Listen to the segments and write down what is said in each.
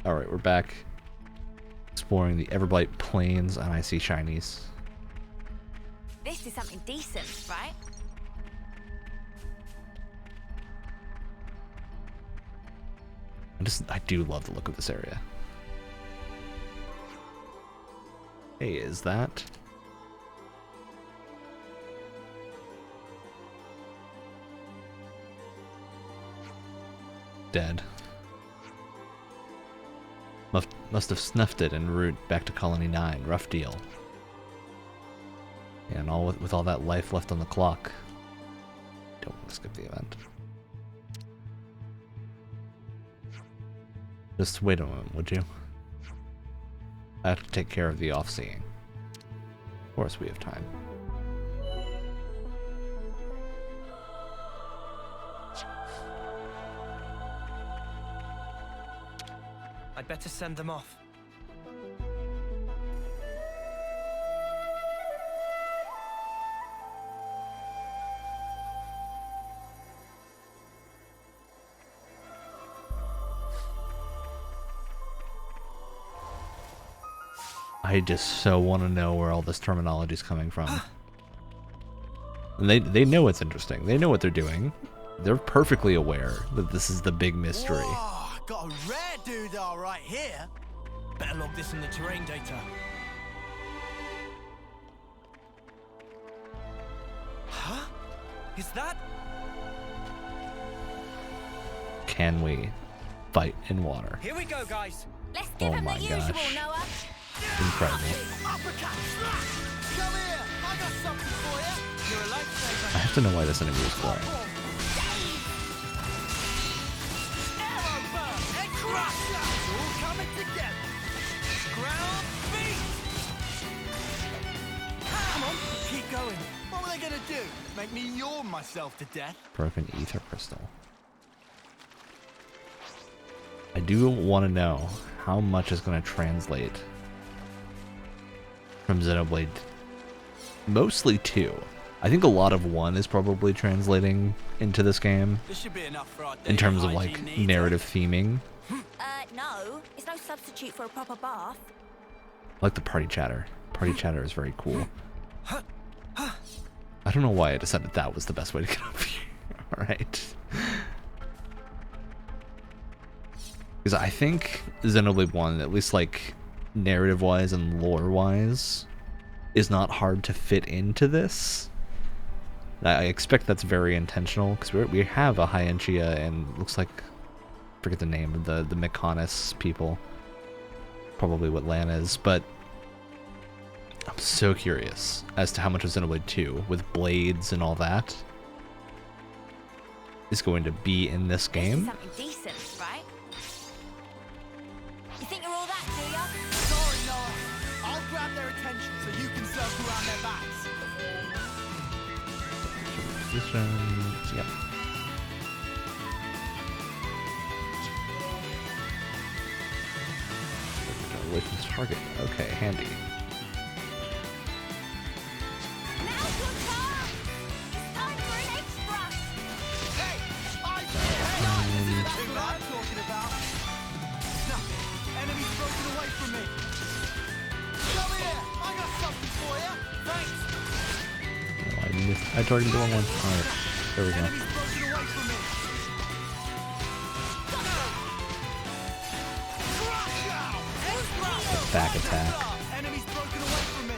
Alright, we're back. Exploring the Everblight Plains, and I see shinies. This is something decent, right? I do love the look of this area. Hey, is that? Dead. Must have snuffed it en route back to Colony 9. Rough deal. And with all that life left on the clock. Don't want to skip the event. Just wait a moment, would you? I have to take care of the off-seeing. Of course we have time. I'd better send them off. I just so want to know where all this terminology is coming from. And they know it's interesting. They know what they're doing. They're perfectly aware that this is the big mystery. Whoa, got a rare doodah right here. Better log this in the terrain data. Huh? Is that? Can we fight in water? Here we go, guys. Let's give him my the usual, gosh. Noah. Incredible. Uppercut, slap. Come here, I got something for you. You're a lifesaver. I have to know why this enemy is flying. Arrow burn and crush. It's all coming together. Ground beat. Come on, keep going. What were they gonna do? Make me yawn myself to death? Broken ether crystal. I do want to know how much is going to translate from Xenoblade. Mostly 2. I think a lot of 1 is probably translating into this game This should be enough for our in terms of daily like hygiene needs. narrative theming. No. It's no substitute for a proper bath. I like the party chatter. Party chatter is very cool. I don't know why I decided that was the best way to get up here. Alright. Because I think Xenoblade 1, at least like narrative-wise and lore-wise, is not hard to fit into this. I expect that's very intentional, because we have a Hyentia and looks like, forget the name of the Mykonos people. Probably what Lan is, but I'm so curious as to how much of Xenoblade 2, with blades and all that, is going to be in this This is game. something decent, right? You think you're all that, do ya? Sorry, Noah. I'll grab their attention so you can circle around their backs. Positions, yep. Away from this target. Okay, handy. Now's your time! It's time for an extra! Hey, that's what I'm talking about. No, enemy's broken away from me. Come here, I got something for you. Thanks. Oh, I targeted the wrong one. Alright, there we go. Enemy's broken away from me. Crush out! Back attack. Enemy's broken away from me.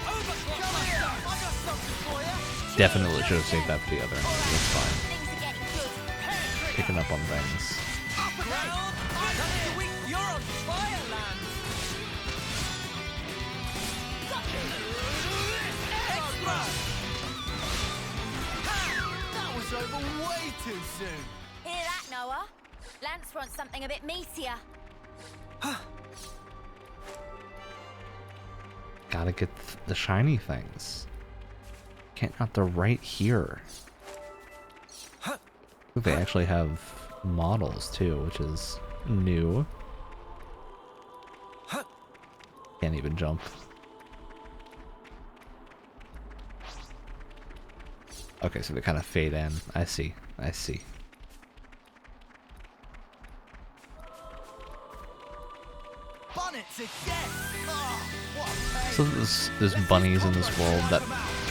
Come here, I got something for you. Definitely should have saved that for the other enemy. That's fine. Things are getting good. Picking up on things. You're on fire, land. That was over way too soon. Hear that, Noah? Lance wants something a bit meatier. Gotta get the shiny things. Can't not they're right here. They actually have models too, which is new. Can't even jump. Okay, so they kind of fade in. I see. I see. Bunnets again. Oh, what a pain. So there's bunnies in this world that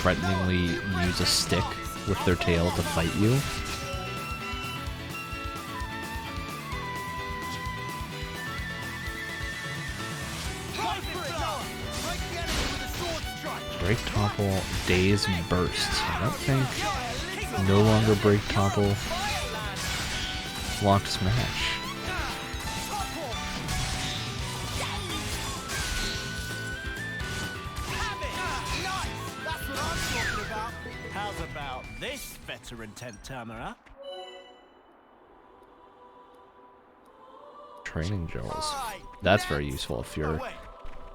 threateningly use a stick with their tail to fight you. Wait for it, Noah. Break the enemy with a sword strike. Break topple, daze burst. I don't think no longer break topple. Locked smash. That's what I'm talking about. How's about this veteran 10th timer, huh? Training drills. Alright, That's next. very useful if you're Oh, wait.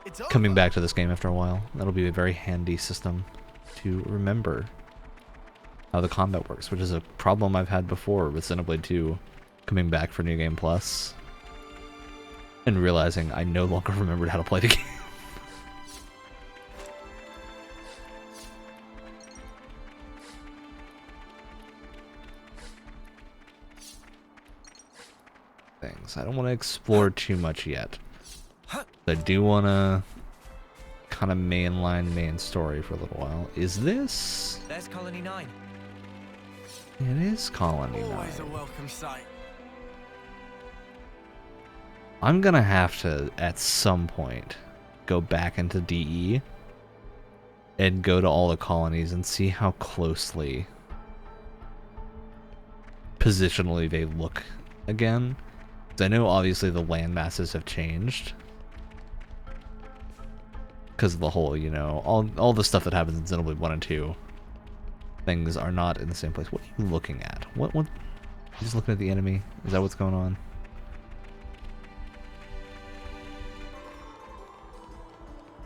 It's coming over. back to this game after a while. That'll be a very handy system to remember how the combat works, which is a problem I've had before with Xenoblade 2 coming back for New Game Plus and realizing I no longer remembered how to play the game. Things. I don't want to explore too much yet. I do want to kind of mainline main story for a little while. Is this? There's Colony 9. It is Colony 9. Always a welcome sight. I'm gonna have to, at some point, go back into DE and go to all the colonies and see how closely positionally they look again. 'Cause I know obviously the land masses have changed. Because of the whole, you know, all the stuff that happens in Xenoblade 1 and 2. Things are not in the same place. What are you looking at? What? You just looking at the enemy? Is that what's going on?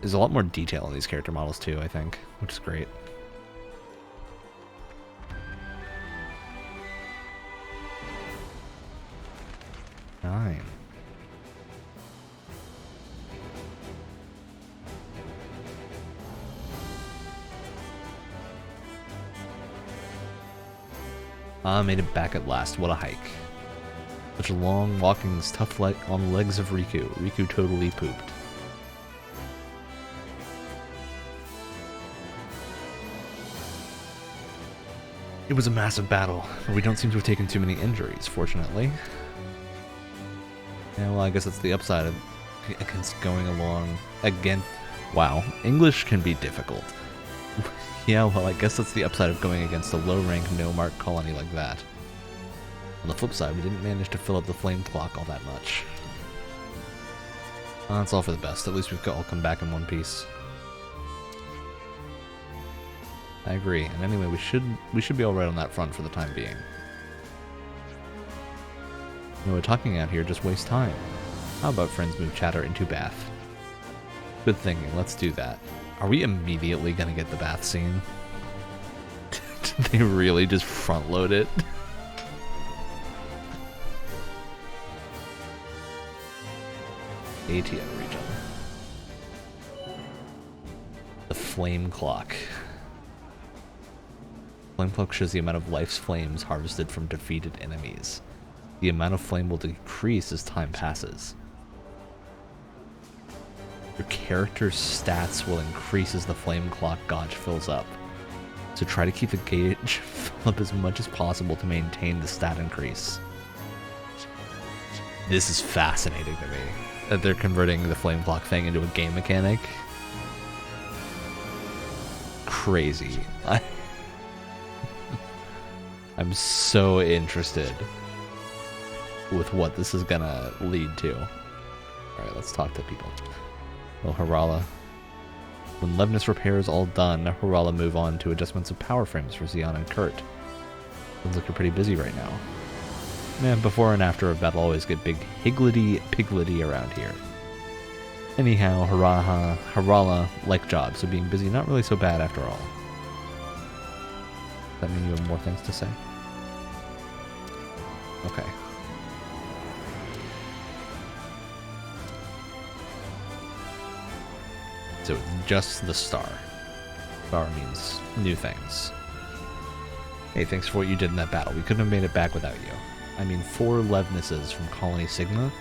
There's a lot more detail in these character models too, I think, which is great. Nine. Ah, made it back at last. What a hike. Such long walkings, tough on the legs of Riku. Riku totally pooped. It was a massive battle, but we don't seem to have taken too many injuries, fortunately. Yeah, well, I guess that's the upside of against going along again. Wow, English can be difficult. Yeah, well, I guess that's the upside of going against a low-rank, no-mark colony like that. On the flip side, we didn't manage to fill up the flame clock all that much. That's all for the best. At least we've all come back in one piece. I agree. And anyway, we should be all right on that front for the time being. You know, talking out here just wastes time. How about friends move chatter into bath? Good thinking. Let's do that. Are we immediately gonna get the bath scene? Did they really just front load it? ATM region. The flame clock. Flame clock shows the amount of life's flames harvested from defeated enemies. The amount of flame will decrease as time passes. Your character's stats will increase as the flame clock gauge fills up. So try to keep the gauge fill up as much as possible to maintain the stat increase. This is fascinating to me, that they're converting the flame clock thing into a game mechanic. Crazy. I'm so interested with what this is gonna lead to. Alright, let's talk to people. Well, Harala. When Levnis repair is all done, Harala move on to adjustments of power frames for Xeon and Kurt. Sounds like you're pretty busy right now. Man, before and after a battle always get big higgledy-piggledy around here. Anyhow, Harala like jobs, so being busy not really so bad after all. Does that mean you have more things to say? Okay. So it's just the star. Star means new things. Hey, thanks for what you did in that battle. We couldn't have made it back without you. I mean, 4 Levnesses from Colony Sigma?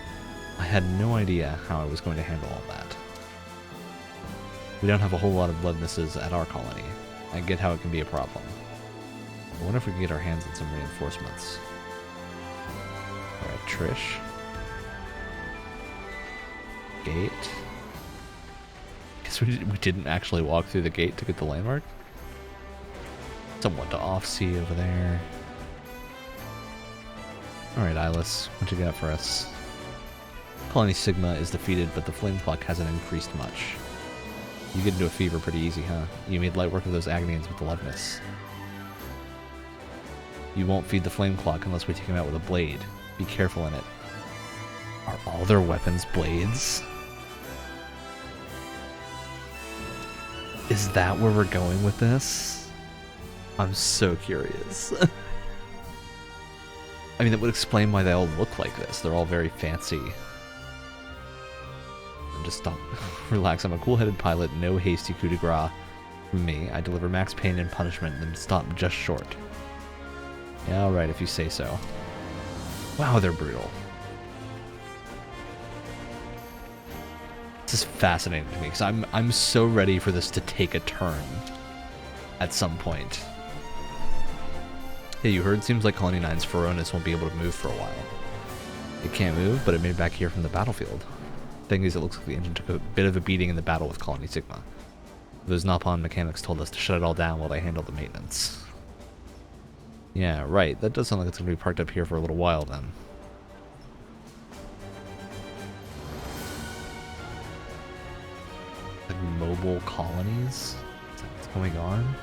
I had no idea how I was going to handle all that. We don't have a whole lot of bloodnesses at our colony. I get how it can be a problem. I wonder if we can get our hands on some reinforcements. Alright, Trish. Gate. Guess we didn't actually walk through the gate to get the landmark. Someone to off-sea over there. Alright, Ilis, what you got for us? Colony Sigma is defeated, but the flame clock hasn't increased much. You get into a fever pretty easy, huh? You made light work of those Agnians with the Levinus. You won't feed the flame clock unless we take him out with a blade. Be careful in it. Are all their weapons blades? Is that where we're going with this? I'm so curious. I mean, that would explain why they all look like this. They're all very fancy. Just stop. Relax, I'm a cool-headed pilot, no hasty coup de grace from me. I deliver max pain and punishment, and then stop just short. Yeah, alright, if you say so. Wow, they're brutal. This is fascinating to me, because I'm so ready for this to take a turn at some point. Hey, you heard? Seems like Colony 9's Feronis won't be able to move for a while. It can't move, but it made it back here from the battlefield. Thing is, it looks like the engine took a bit of a beating in the battle with Colony Sigma. Those Napalm mechanics told us to shut it all down while they handled the maintenance. Yeah, right. That does sound like it's going to be parked up here for a little while then. Like mobile colonies? Is that what's going on?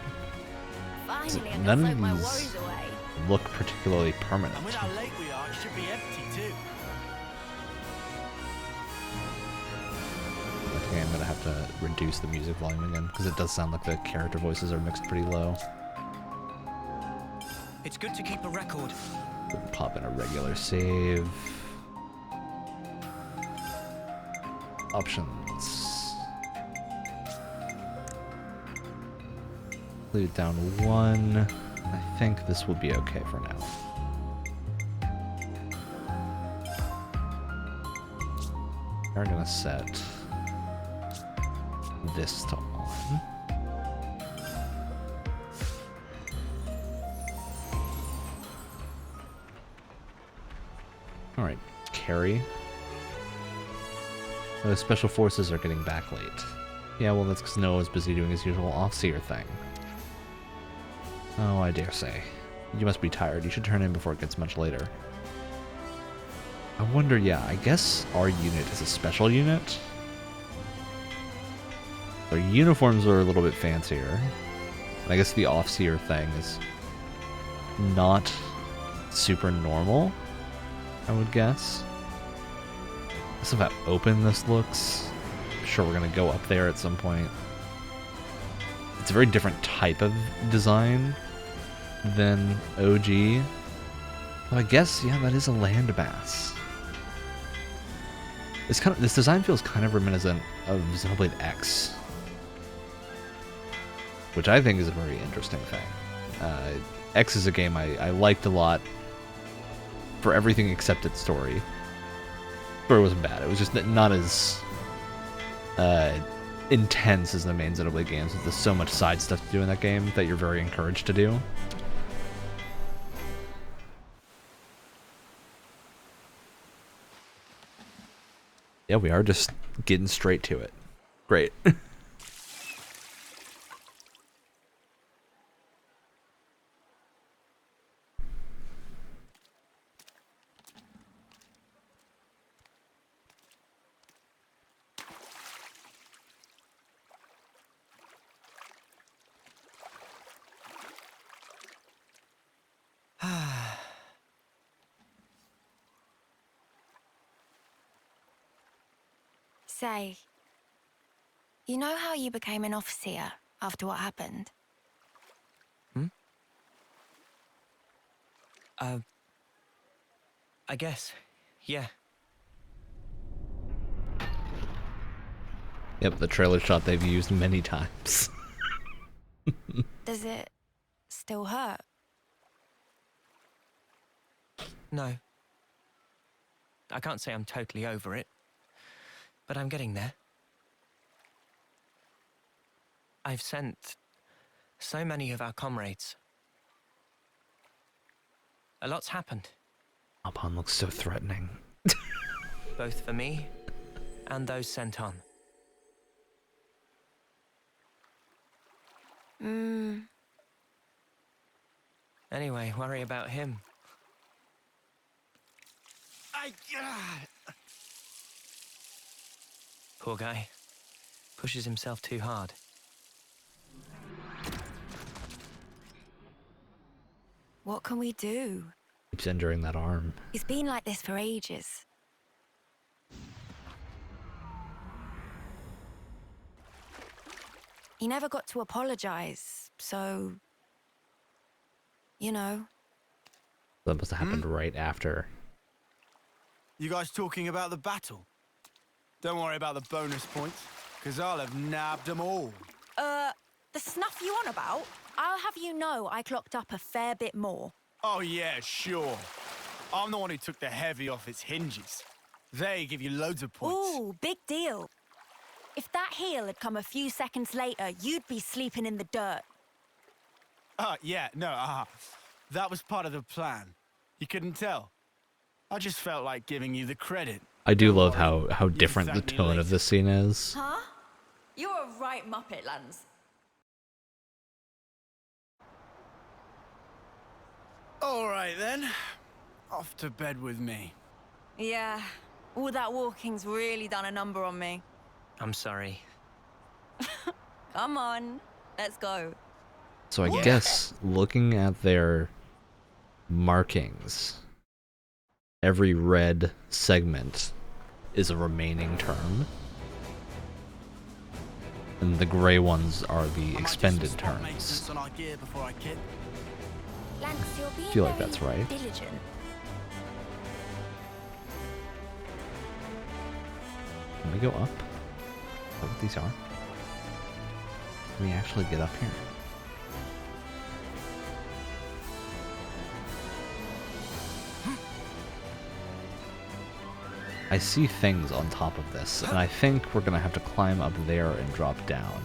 Finally, I None can of float my these worries away. look particularly permanent. And with how late we are, it should be empty too. I think I'm going to have to reduce the music volume again, because it does sound like the character voices are mixed pretty low. It's good to keep a record. Pop in a regular save. Options. Leave it down to 1. I think this will be okay for now. We're going to set this to on. Alright, carry. Those special forces are getting back late. Yeah, well, that's because Noah's busy doing his usual off-seer thing. Oh, I dare say. You must be tired. You should turn in before it gets much later. I wonder, yeah, I guess our unit is a special unit. Their uniforms are a little bit fancier. And I guess the off-seer thing is not super normal, I would guess. Let's see how open this looks. I'm sure we're going to go up there at some point. It's a very different type of design than OG. Well, I guess, yeah, that is a landmass. This design feels kind of reminiscent of Xenoblade X, which I think is a very interesting thing. X is a game I liked a lot for everything except its story. Story wasn't bad. It was just not as intense as the main Xenoblade games. There's so much side stuff to do in that game that you're very encouraged to do. Yeah, we are just getting straight to it. Great. Say, you know how you became an officer after what happened? I guess. Yeah. Yep, the trailer shot they've used many times. Does it still hurt? No. I can't say I'm totally over it, but I'm getting there. I've sent so many of our comrades. A lot's happened. Alban looks so threatening. Both for me and those sent on. Anyway, worry about him. Poor guy. Pushes himself too hard. What can we do? Keeps injuring that arm. He's been like this for ages. He never got to apologize, so... You know. That must have happened right after. You guys talking about the battle? Don't worry about the bonus points, because I'll have nabbed them all. The snuff you on about? I'll have you know I clocked up a fair bit more. Oh yeah, sure. I'm the one who took the heavy off its hinges. They give you loads of points. Ooh, big deal. If that heal had come a few seconds later, you'd be sleeping in the dirt. Yeah, no, that was part of the plan. You couldn't tell. I just felt like giving you the credit. I do love how different the tone of this scene is. Huh? You're a right Muppet, Lance. All right, then. Off to bed with me. Yeah, all that walking's really done a number on me. I'm sorry. Come on, let's go. So I guess looking at their markings, every red segment is a remaining turn. And the gray ones are the expended turns. On our gear before I kid. Lance, you're being I feel like very that's right. diligent. Can we go up? Is that what these are? Can we actually get up here? I see things on top of this, and I think we're gonna have to climb up there and drop down.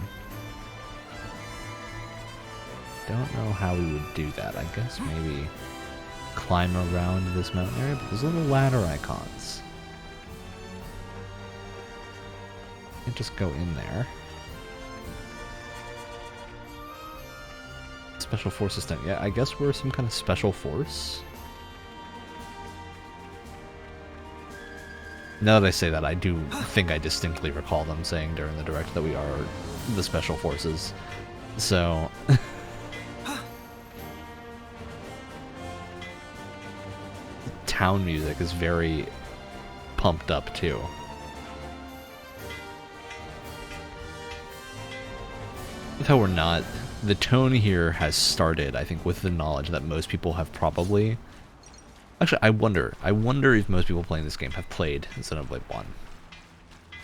Don't know how we would do that. I guess maybe climb around this mountain area, but there's little ladder icons. And just go in there. Special forces thing. Yeah, I guess we're some kind of special force. Now that I say that, I do think I distinctly recall them saying during the direct that we are the special forces. So... town music is very pumped up too. With how we're not... The tone here has started, I think, with the knowledge that most people have probably... Actually, I wonder if most people playing this game have played Xenoblade 1.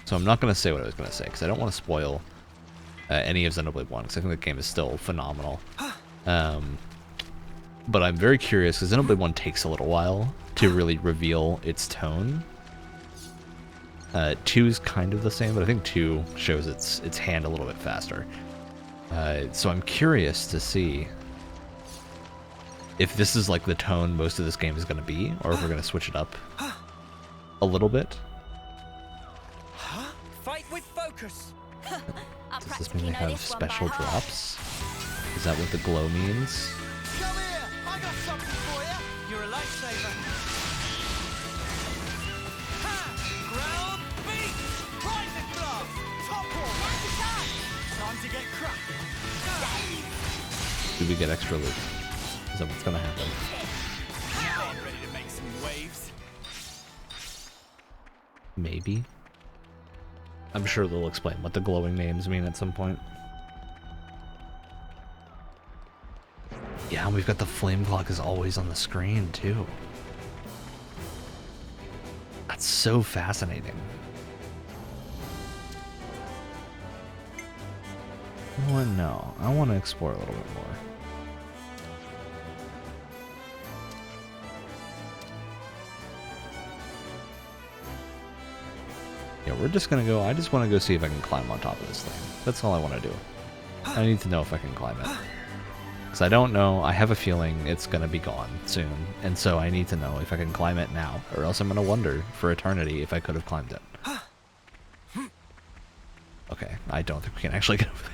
So I'm not going to say what I was going to say, because I don't want to spoil any of Xenoblade 1, because I think the game is still phenomenal. But I'm very curious, because Xenoblade 1 takes a little while to really reveal its tone. 2 is kind of the same, but I think 2 shows its hand a little bit faster. So I'm curious to see if this is like the tone most of this game is going to be, or if we're going to switch it up a little bit. Fight with focus. Does this mean they have special drops? Is that what the glow means? Come here! I got something for you! You're a lifesaver. Ha! Ground beat! Private glove! Top one! Time to get cracked! Do we get extra loot? Is that what's going to happen? Now I'm ready to make some waves. Maybe. I'm sure they'll explain what the glowing names mean at some point. Yeah, and we've got the flame clock is always on the screen, too. That's so fascinating. You know what? No. I want to explore a little bit more. Yeah, we're just gonna go. I just want to go see if I can climb on top of this thing. That's all I want to do. I need to know if I can climb it. Because I don't know. I have a feeling it's gonna be gone soon. And so I need to know if I can climb it now. Or else I'm gonna wonder for eternity if I could have climbed it. Okay, I don't think we can actually get over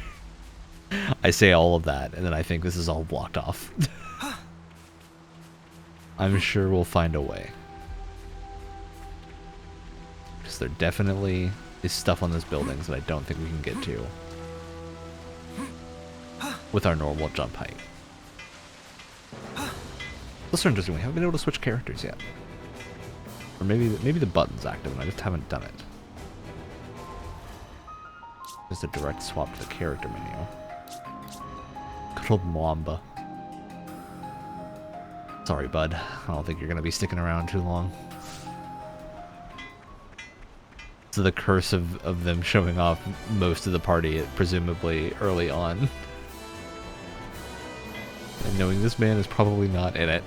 there. I say all of that, and then I think this is all blocked off. I'm sure we'll find a way. Because there definitely is stuff on this building that I don't think we can get to with our normal jump height. That's interesting. We haven't been able to switch characters yet. Or maybe the button's active and I just haven't done it. Just a direct swap to the character menu. Good old Mwamba. Sorry, bud. I don't think you're going to be sticking around too long. So the curse of them showing off most of the party, presumably early on. And knowing this man is probably not in it.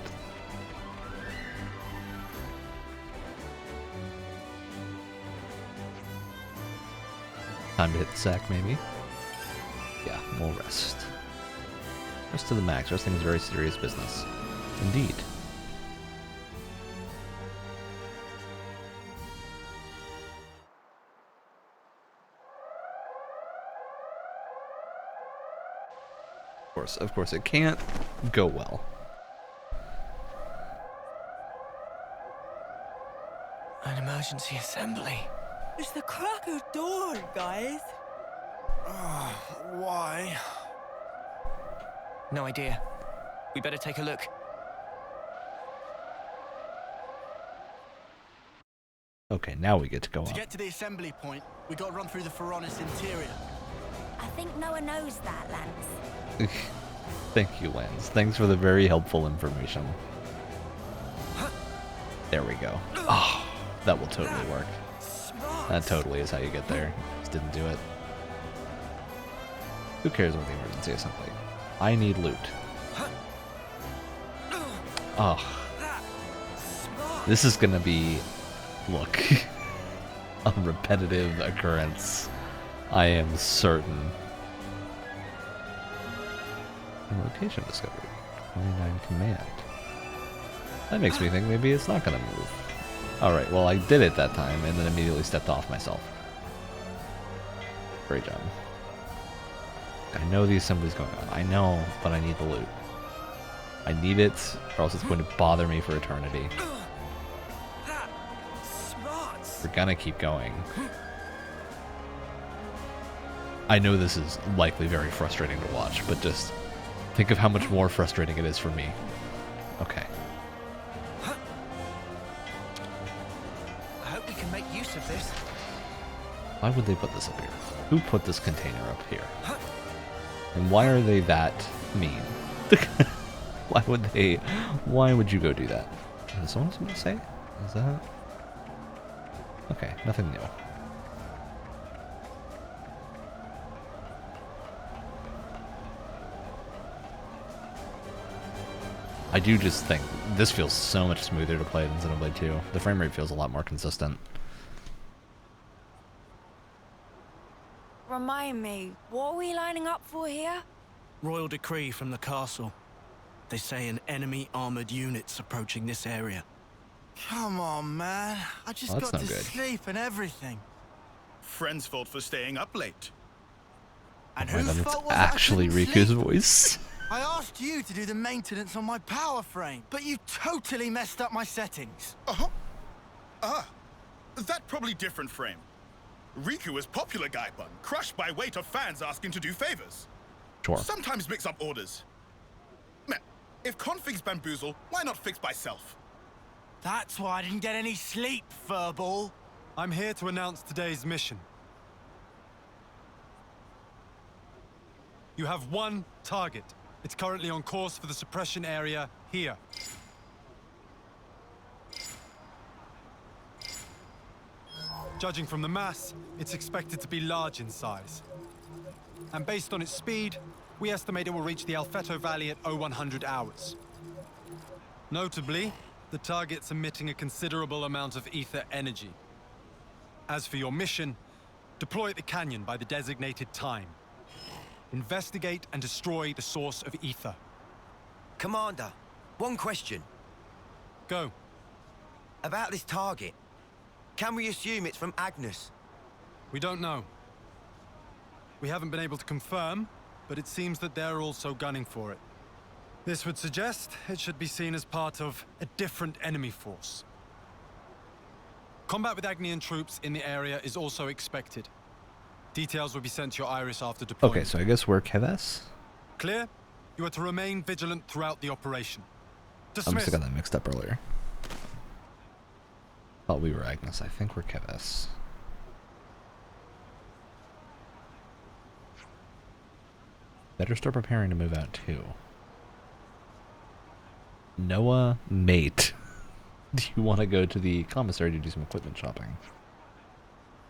Time to hit the sack, maybe? Yeah, we'll rest. Rest to the max. Resting is very serious business. Indeed. Of course, it can't go well. An emergency assembly. It's the crack of dawn, guys. Why? No idea. We better take a look. Okay, now we get to go To up. get to the assembly point, we got to run through the Pharaonis interior. I think no one knows that, Lance. Thank you, Lance. Thanks for the very helpful information. There we go. Oh, that will totally work. That totally is how you get there. Just didn't do it. Who cares about the emergency assembly? I need loot. Oh. This is gonna be, look, a repetitive occurrence. I am certain. Location discovered. 29 command. That makes me think maybe it's not gonna move. Alright, well I did it that time and then immediately stepped off myself. Great job. I know the assembly's going on. I know, but I need the loot. I need it, or else it's going to bother me for eternity. We're gonna keep going. I know this is likely very frustrating to watch, but just think of how much more frustrating it is for me. Okay. I hope we can make use of this. Why would they put this up here? Who put this container up here? And why are they that mean? Why would you go do that? Is someone supposed to say? Is that? Okay, nothing new. I do just think this feels so much smoother to play than Xenoblade 2. The frame rate feels a lot more consistent. Remind me, what are we lining up for here? Royal decree from the castle. They say an enemy armored unit's approaching this area. Come on, man. I just Well, that's got to not good. sleep and everything. Friend's fault for staying up late. And Wait, whose that's fault was it I actually couldn't Riku's sleep? voice. I asked you to do the maintenance on my power frame, but you totally messed up my settings. That probably different frame. Riku is popular guy bun, crushed by weight of fans asking to do favors. Sure. Sometimes mix up orders. Man, if configs bamboozle, why not fix by self? That's why I didn't get any sleep, furball. I'm here to announce today's mission. You have one target. It's currently on course for the suppression area here. Judging from the mass, it's expected to be large in size. And based on its speed, we estimate it will reach the Alfeto Valley at 0100 hours. Notably, the target's emitting a considerable amount of ether energy. As for your mission, deploy at the canyon by the designated time. Investigate and destroy the source of ether. Commander, one question. Go. About this target. Can we assume it's from Agnes? We don't know. We haven't been able to confirm, but it seems that they're also gunning for it. This would suggest it should be seen as part of a different enemy force. Combat with Agnian troops in the area is also expected. Details will be sent to your Iris after deployment. Okay, so I guess we're Keves? Clear? You are to remain vigilant throughout the operation. I Dismiss. must have got that mixed up earlier. Thought we were Agnes. I think we're Keves. Better start preparing to move out too. Noah, mate. Do you want to go to the commissary to do some equipment shopping?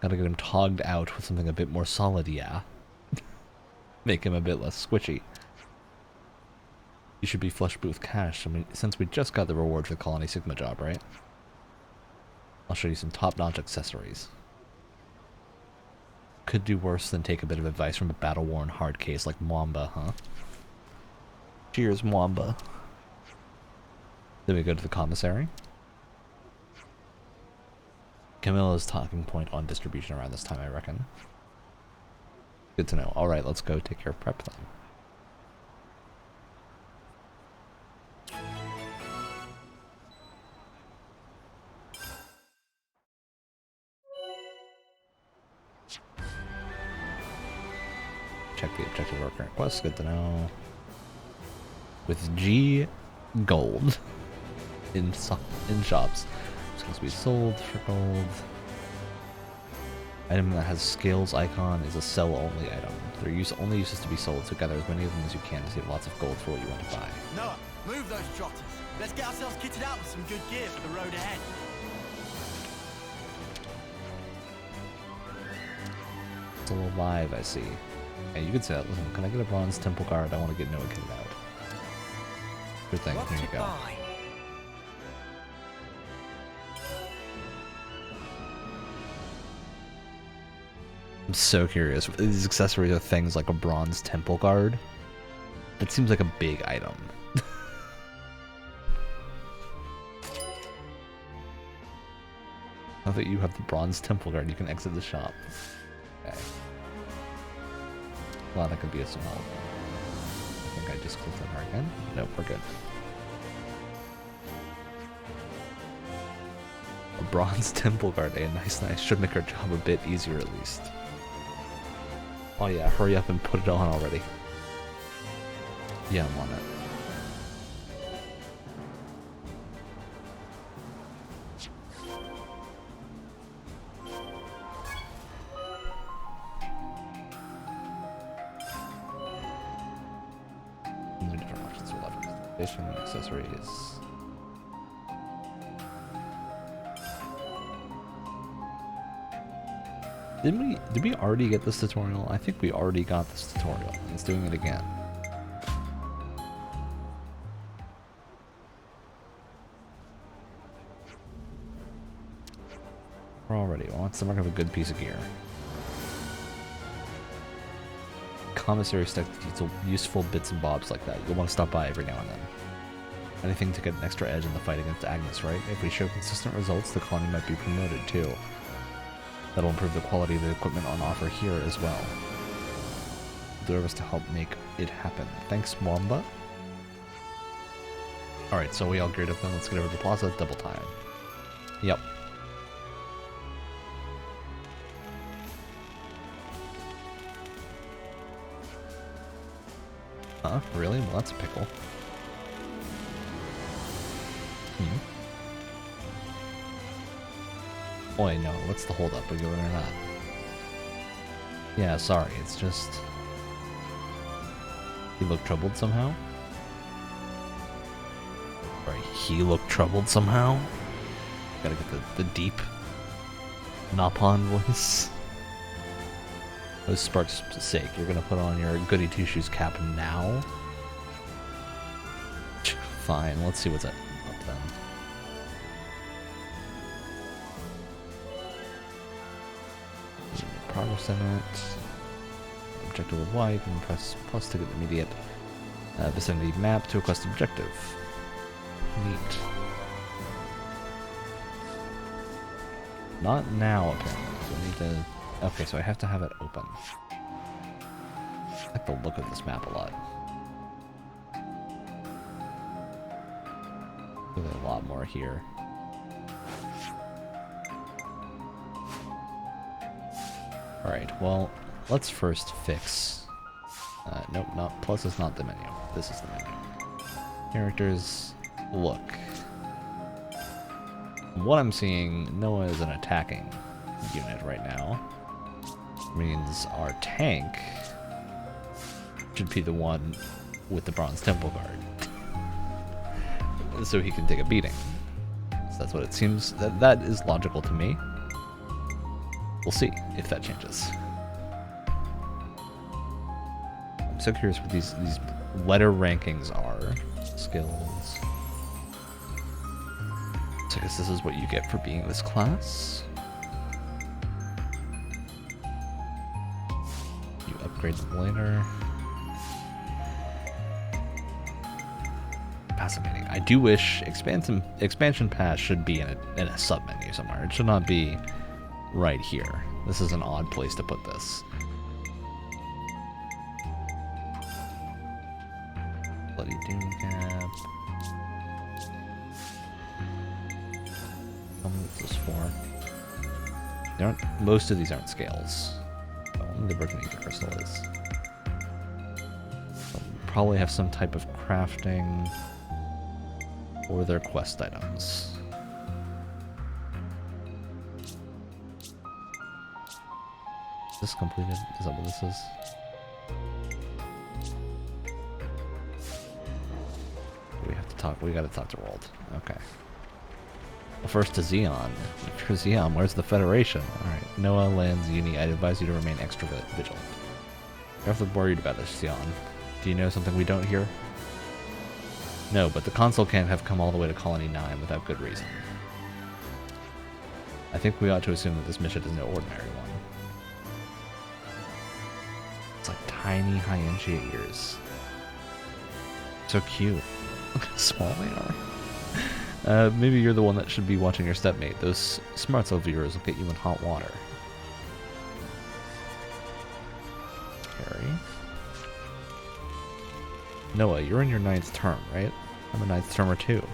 Gotta get him togged out with something a bit more solid, yeah. Make him a bit less squishy. You should be flush with cash, since we just got the reward for the Colony Sigma job, right? I'll show you some top-notch accessories. Could do worse than take a bit of advice from a battle-worn hard case like Mwamba, huh? Cheers, Mwamba. Then we go to the commissary. Camilla's talking point on distribution around this time, I reckon. Good to know. Alright, let's go take care of prep then. Check the objective worker request, good to know. With G gold in shops. It's supposed to be sold for gold. Item that has scales icon is a sell only item. Their only use is to be sold, so gather as many of them as you can to save lots of gold for what you want to buy. Noah, move those trotters. Let's get ourselves kitted out with some good gear for the road ahead. Still alive, I see. Yeah, you could say that. Listen, can I get a bronze temple guard? I want to get Noah kitted out. Good thing. What Here to you go. buy? I'm so curious. These accessories are things like a bronze temple guard. That seems like a big item. Now that you have the bronze temple guard, you can exit the shop. Okay. Well, that could be of some help. I think I just clicked on her again. Nope, we're good. A bronze temple guard, eh? Nice. Should make our job a bit easier at least. Oh yeah, hurry up and put it on already. Yeah, I'm on it. These are different options for level customization, accessories. Did we already get this tutorial? I think we already got this tutorial. It's doing it again. We're already. Well, let's mark up a good piece of gear. Commissary stack useful bits and bobs like that. You'll want to stop by every now and then. Anything to get an extra edge in the fight against Agnes, right? If we show consistent results, the colony might be promoted too. That'll improve the quality of the equipment on offer here as well. Do us to help make it happen. Thanks, Mwamba. Alright, so we all geared up then. Let's get over to the plaza. Double time. Yep. Huh? Really? Well, that's a pickle. Oh wait, no, what's the hold up? We go in or not? Yeah, sorry, it's just... He looked troubled somehow? Right, he looked troubled somehow? Gotta get the deep Napon voice. For Spark's sake, you're gonna put on your goody two-shoes cap now? Fine, let's see what's up then. progress in it. Objective with Y, you can press plus to get immediate vicinity map to a quest objective. Neat. Not now, apparently. So I need to... Okay, so I have to have it open. I like the look of this map a lot. Really a lot more here. Alright, well, let's first fix... nope, not plus is not the menu. This is the menu. Characters, look. From what I'm seeing, Noah is an attacking unit right now. Means our tank should be the one with the Bronze Temple Guard. So he can take a beating. So that's what it seems. That is logical to me. We'll see if that changes. I'm so curious what these letter rankings are. Skills. So I guess this is what you get for being this class. You upgrade them later. Fascinating. I do wish expansion pass should be in a sub menu somewhere. It should not be right here. This is an odd place to put this. Bloody Doom Cap. Tell me what this is for. Most of these aren't scales. Only the Broken Ether Crystal is. They'll probably have some type of crafting or their quest items. Is this completed? Is that what this is? We have to talk. We gotta talk to Rold. Okay. Well, first to Xeon. If you're Xeon, where's the Federation? Alright. Noah lands Uni. I advise you to remain extra vigilant. You're awfully worried about us, Xeon. Do you know something we don't hear? No, but the console can't have come all the way to Colony 9 without good reason. I think we ought to assume that this mission is no ordinary one. It's like tiny, high-inch ears. So cute. Look how small they are. Maybe you're the one that should be watching your stepmate. Those Smartcell viewers will get you in hot water. Carrie. Noah, you're in your 9th term, right? I'm a 9th termer too.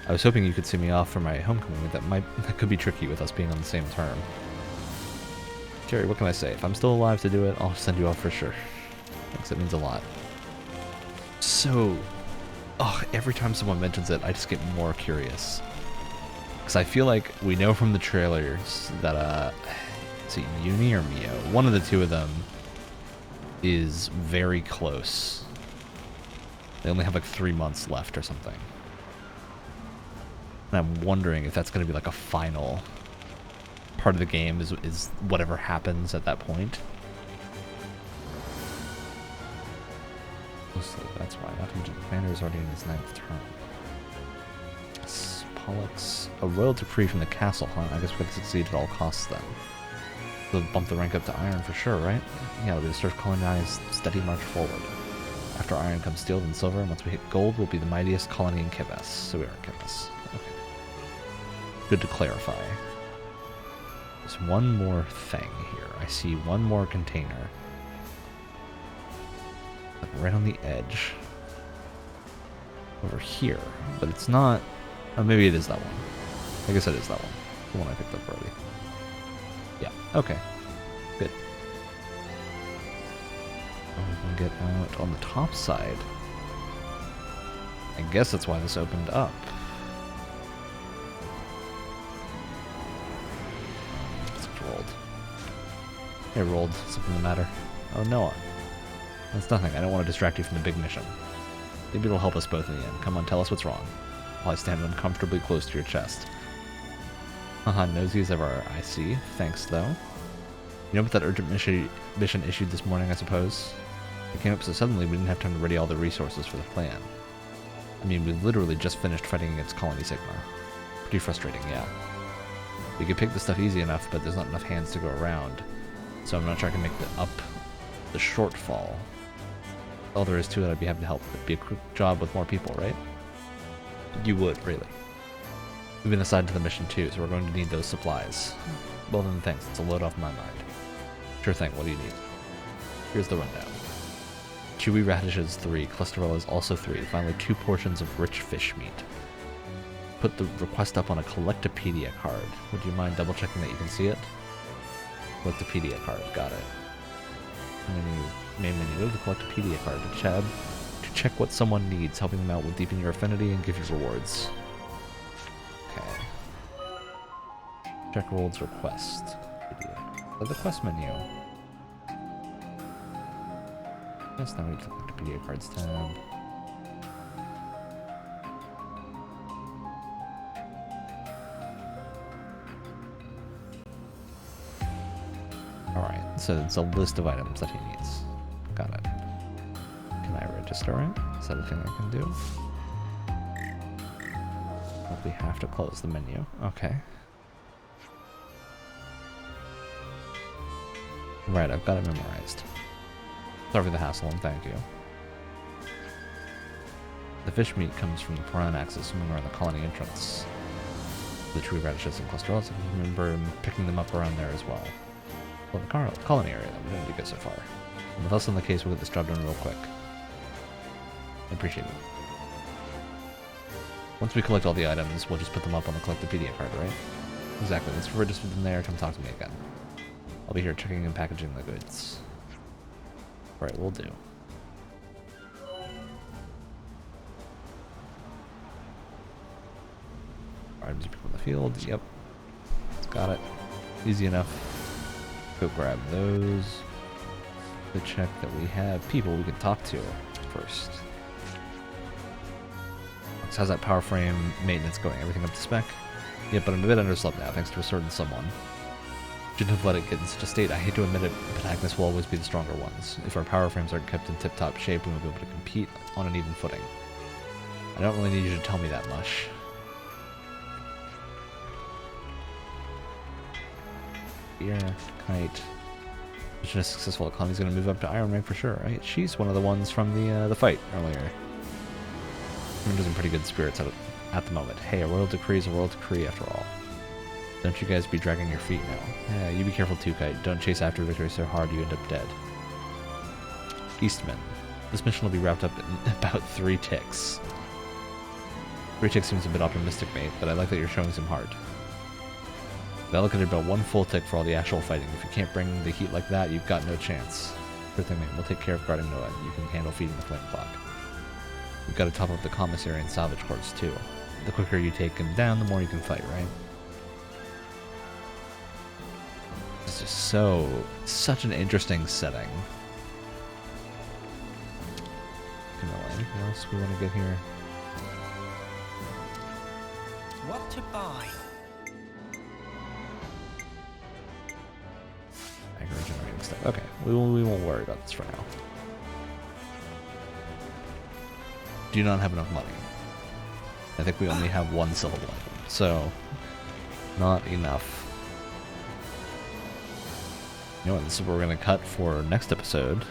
I was hoping you could see me off for my homecoming, but that could be tricky with us being on the same term. Carrie, what can I say? If I'm still alive to do it, I'll send you off for sure. Thanks, that means a lot. So, every time someone mentions it, I just get more curious. Because I feel like we know from the trailers that, is it Uni or Mio? One of the two of them is very close. They only have like 3 months left or something. And I'm wondering if that's going to be like a final part of the game is whatever happens at that point. That's why. Not to mention the commander is already in his 9th term. Pollux. A royal decree from the castle, huh? I guess we have to succeed at all costs then. They'll bump the rank up to Iron for sure, right? Yeah, we'll be the start of colonized steady march forward. After Iron comes Steel, then Silver, and once we hit Gold, we'll be the mightiest colony in Kivas. So we are in Kivas. Okay. Good to clarify. There's one more thing here. I see one more container. Like right on the edge. Over here. But it's not... Oh, maybe it is that one. I guess it is that one. The one I picked up already. Yeah, okay. Good. We can get out on the top side. I guess that's why this opened up. It's Rolled. Hey, Rolled. Something the matter? Oh, Noah. That's nothing. I don't want to distract you from the big mission. Maybe it'll help us both in the end. Come on, tell us what's wrong. While I stand uncomfortably close to your chest. Haha, nosy as ever, I see. Thanks, though. You know about that urgent mission issued this morning, I suppose? It came up so suddenly we didn't have time to ready all the resources for the plan. I mean, we literally just finished fighting against Colony Sigma. Pretty frustrating, yeah. We can pick the stuff easy enough, but there's not enough hands to go around. So I'm not sure I can make the shortfall. All there is to it, I'd be happy to help. It'd be a quick job with more people, right? You would, really. We've been assigned to the mission too, so we're going to need those supplies. Well then, thanks. It's a load off my mind. Sure thing. What do you need? Here's the rundown. Chewy radishes 3, clusterellas also 3, finally 2 portions of rich fish meat. Put the request up on a Collectopedia card. Would you mind double checking that you can see it? Collectopedia card, got it. Main menu of the Collectopedia card to check what someone needs, helping them out will deepen your affinity and give you rewards. Okay. Check World's request. The quest menu. Yes, now we need to look at the Collectopedia cards tab. Alright, so it's a list of items that he needs. Got it. Can I register it? Is that a thing I can do? We have to close the menu. Okay. Right, I've got it memorized. Sorry for the hassle and thank you. The fish meat comes from the piranha axis swimming around the colony entrance. The tree radishes and clusterellas, I remember picking them up around there as well. Well, the colony area, we're doing pretty good so far. And with us on the case, we'll get this job done real quick. I appreciate it. Once we collect all the items, we'll just put them up on the Collectopedia card, right? Exactly. Let's register them there. Come talk to me again. I'll be here checking and packaging the goods. Right, we'll do. Items people in the field. Yep. Got it. Easy enough. Go grab those. To check that we have people we can talk to first. So how's that power frame maintenance going? Everything up to spec? Yeah, but I'm a bit underslept now, thanks to a certain someone. Shouldn't have let it get in such a state. I hate to admit it, but Agnes will always be the stronger ones. If our power frames aren't kept in tip-top shape, we won't be able to compete on an even footing. I don't really need you to tell me that much. Here, Kite. Mission is successful. Connie's gonna move up to Iron rank for sure, right? She's one of the ones from the fight earlier. Everyone's in pretty good spirits at the moment. Hey, a royal decree is a royal decree after all. Don't you guys be dragging your feet now. Yeah, you be careful too, Kite. Don't chase after victory so hard you end up dead. Eastman. This mission will be wrapped up in about 3 ticks. 3 ticks seems a bit optimistic, mate, but I like that you're showing some heart. I've allocated about 1 full tick for all the actual fighting. If you can't bring the heat like that, you've got no chance. Sure thing, mate. We'll take care of guarding Noah. You can handle feeding the flame clock. We've got to top up the commissary and salvage corps too. The quicker you take him down, the more you can fight, right? It's just such an interesting setting. Anything else we want to get here? What to buy? Generating stuff. Okay, we won't worry about this for now. Do not have enough money. I think we only have 1 syllable item, so not enough. You know what, this is what we're going to cut for next episode.